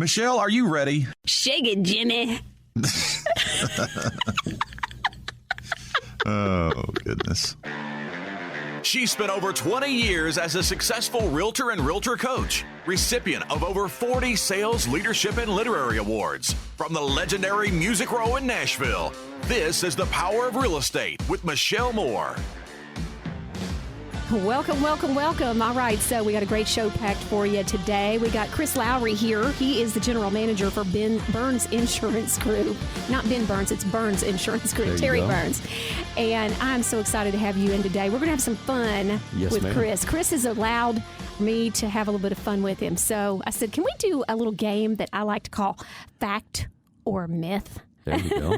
Michelle, are you ready? Shake it, Jimmy. Oh, goodness. She spent over 20 years as a successful realtor and realtor coach, recipient of over 40 sales, leadership, and literary awards from the legendary Music Row in Nashville. This is The Power of Real Estate with Michelle Moore. Welcome, welcome, welcome. All right, so we got a great show packed for you today. We got Chris Lowry here. He is the general manager for Burns Insurance Group. Not Ben Burns, it's Burns Insurance Group, Terry Burns. And I'm so excited to have you in today. We're going to have some fun with ma'am. Chris. Chris has allowed me to have a little bit of fun with him. So I said, can we do a little game that I like to call Fact or Myth? There you go.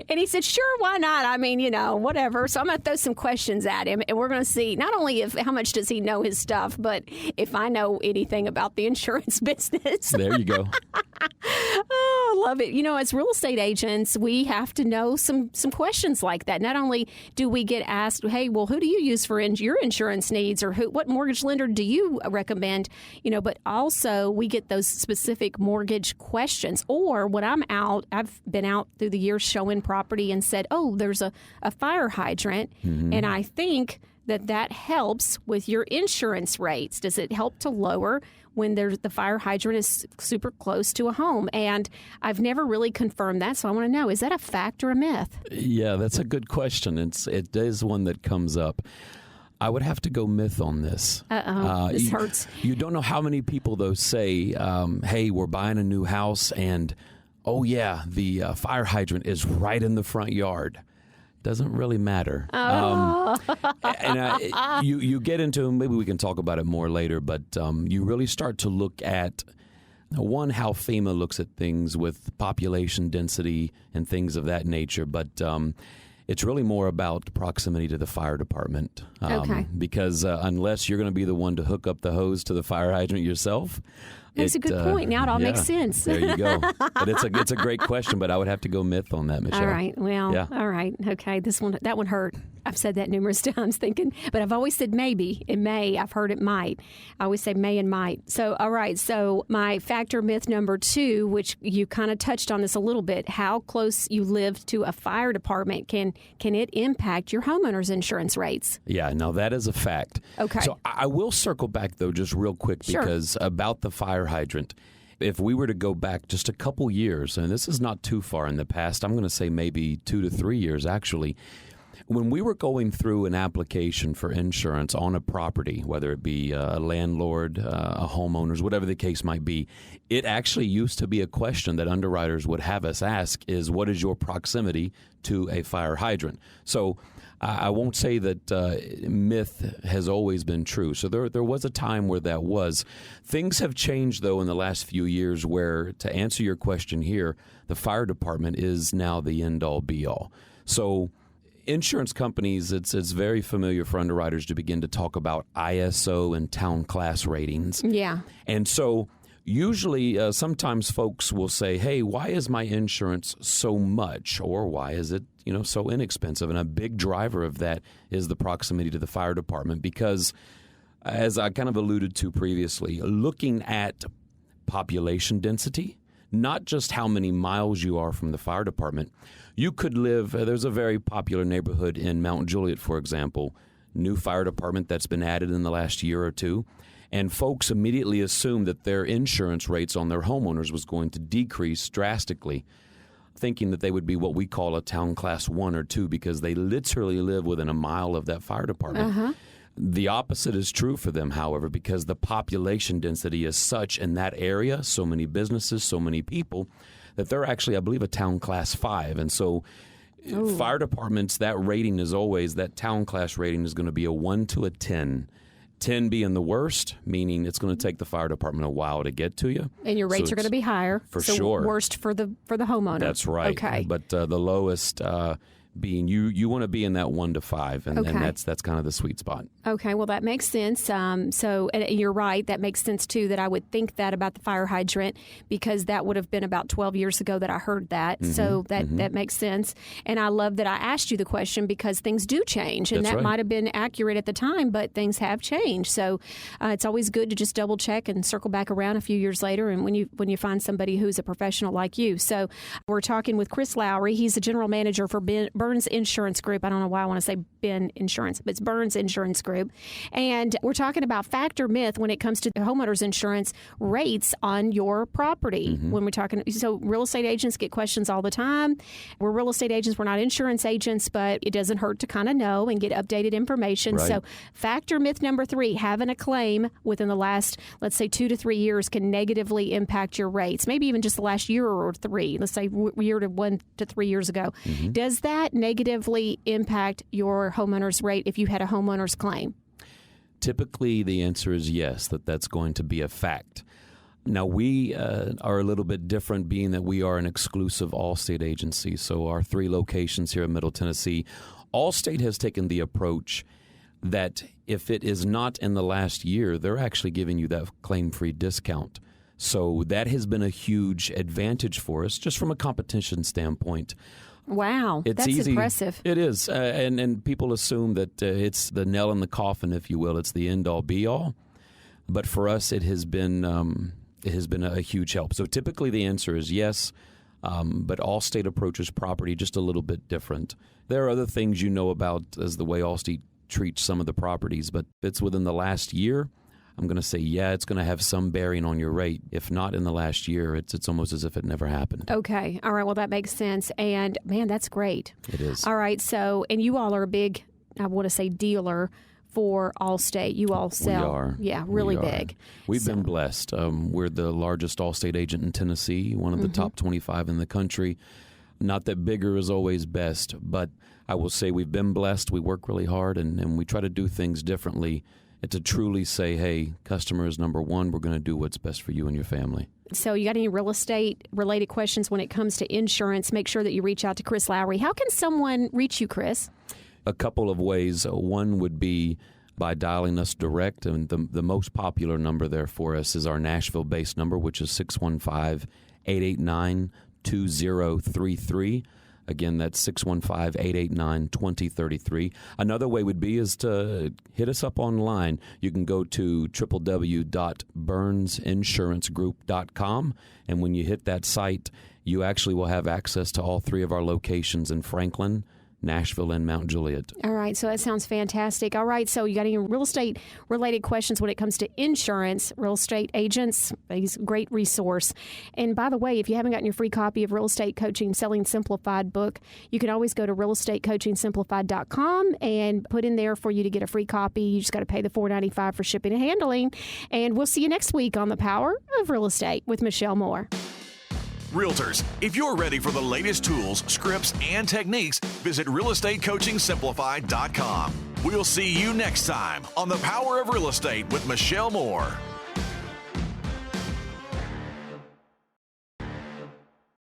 And he said, sure, why not? I mean, whatever. So I'm going to throw some questions at him, and we're going to see not only how much does he know his stuff, but if I know anything about the insurance business. There you go. Oh, I love it. As real estate agents, we have to know some questions like that. Not only do we get asked, hey, well, who do you use for your insurance needs, or what mortgage lender do you recommend? But also we get those specific mortgage questions. Or when I've been out through the years showing property and said, oh, there's a fire hydrant, and I think that helps with your insurance rates. Does it help to lower when the fire hydrant is super close to a home? And I've never really confirmed that, so I want to know, is that a fact or a myth? Yeah, that's a good question. It is one that comes up. I would have to go myth on this. This hurts. You don't know how many people, though, say, hey, we're buying a new house, and, oh, yeah, the fire hydrant is right in the front yard. Doesn't really matter. Oh. You get into, maybe we can talk about it more later, but you really start to look at, one, how FEMA looks at things with population density and things of that nature, but it's really more about proximity to the fire department. Okay. Because unless you're going to be the one to hook up the hose to the fire hydrant yourself. That's a good point. Now it all makes sense. There you go. But it's a great question, but I would have to go myth on that, Michelle. All right. Well, yeah. All right. Okay. That one hurt. I've said that numerous times thinking, but I've always said maybe. It may. I've heard it might. I always say may and might. So, all right. So my fact or myth number 2, which you kind of touched on this a little bit, how close you live to a fire department can it impact your homeowner's insurance rates? Yeah, no, that is a fact. Okay. So I will circle back, though, just real quick, because about the fire hydrant, if we were to go back just a couple years, and this is not too far in the past, I'm going to say maybe 2 to 3 years, actually, when we were going through an application for insurance on a property, whether it be a landlord, a homeowner's, whatever the case might be, it actually used to be a question that underwriters would have us ask is, what is your proximity to a fire hydrant? So I won't say that myth has always been true. So there was a time where that was. Things have changed, though, in the last few years where, to answer your question here, the fire department is now the end-all, be-all. So insurance companies, it's very familiar for underwriters to begin to talk about ISO and town class ratings. Yeah. And so usually sometimes folks will say, hey, why is my insurance so much? Or why is it, so inexpensive? And a big driver of that is the proximity to the fire department because, as I kind of alluded to previously, looking at population density, not just how many miles you are from the fire department. You could live, there's a very popular neighborhood in Mount Juliet, for example, new fire department that's been added in the last year or two, and folks immediately assumed that their insurance rates on their homeowners was going to decrease drastically, thinking that they would be what we call a town class 1 or 2 because they literally live within a mile of that fire department. Uh-huh. The opposite is true for them, however, because the population density is such in that area, so many businesses, so many people, that they're actually, I believe, a town class 5. And so fire departments, that rating is always, that town class rating is going to be a 1 to a 10. 10 being the worst, meaning it's going to take the fire department a while to get to you. And your rates are going to be higher. For sure. Worst for the homeowner. That's right. Okay. But the lowest being you want to be in that 1 to 5, and that's kind of the sweet spot. Okay, well, that makes sense. So and you're right. That makes sense, too, that I would think that about the fire hydrant, because that would have been about 12 years ago that I heard that. So that makes sense. And I love that I asked you the question, because things do change. And That's that right. might have been accurate at the time, but things have changed. So it's always good to just double check and circle back around a few years later, and when you find somebody who's a professional like you. So we're talking with Chris Lowry. He's the general manager for Burns Insurance Group. I don't know why I want to say Ben Insurance, but it's Burns Insurance Group. And we're talking about fact or myth when it comes to homeowners insurance rates on your property. When we're talking, so real estate agents get questions all the time. We're real estate agents. We're not insurance agents, but it doesn't hurt to kind of know and get updated information. Right. So fact or myth number 3, having a claim within the last, let's say, 2 to 3 years can negatively impact your rates. Maybe even just the last year or 3, let's say year to 1 to 3 years ago. Does that negatively impact your homeowner's rate if you had a homeowner's claim? Typically, the answer is yes, that's going to be a fact. Now, we are a little bit different, being that we are an exclusive Allstate agency. So our 3 locations here in Middle Tennessee, Allstate has taken the approach that if it is not in the last year, they're actually giving you that claim-free discount. So that has been a huge advantage for us, just from a competition standpoint. Wow, It's that's easy. impressive. It is, and people assume that it's the nail in the coffin, if you will. It's the end-all, be-all. But for us, it has been a huge help. So typically the answer is yes, but Allstate approaches property just a little bit different. There are other things you know about as the way Allstate treats some of the properties, but if it's within the last year, I'm going to say, yeah, it's going to have some bearing on your rate. If not in the last year, it's almost as if it never happened. Okay. All right. Well, that makes sense. And, man, that's great. It is. All right. So, and you all are a big, I want to say, dealer for Allstate. You all sell. We are. Yeah, really We are. big. We've been blessed. We're the largest Allstate agent in Tennessee, one of the top 25 in the country. Not that bigger is always best, but I will say we've been blessed. We work really hard, and we try to do things differently to truly say, hey, customer is number one. We're going to do what's best for you and your family. So you got any real estate related questions when it comes to insurance, make sure that you reach out to Chris Lowry. How can someone reach you, Chris? A couple of ways. One would be by dialing us direct, and the most popular number there for us is our Nashville-based number, which is 615-889-2033. Again, that's 615-889-2033. Another way would be is to hit us up online. You can go to www.burnsinsurancegroup.com, and when you hit that site, you actually will have access to all 3 of our locations in Franklin, Nashville, and Mount Juliet. All right, so that sounds fantastic. All right, so you got any real estate related questions when it comes to insurance, real estate agents, he's a great resource. And by the way, if you haven't gotten your free copy of Real Estate Coaching Selling Simplified book, you can always go to realestatecoachingsimplified.com and put in there for you to get a free copy. You just got to pay the $4.95 for shipping and handling. And we'll see you next week on The Power of Real Estate with Michelle Moore. Realtors, if you're ready for the latest tools, scripts, and techniques, visit realestatecoachingsimplified.com. We'll see you next time on The Power of Real Estate with Michelle Moore.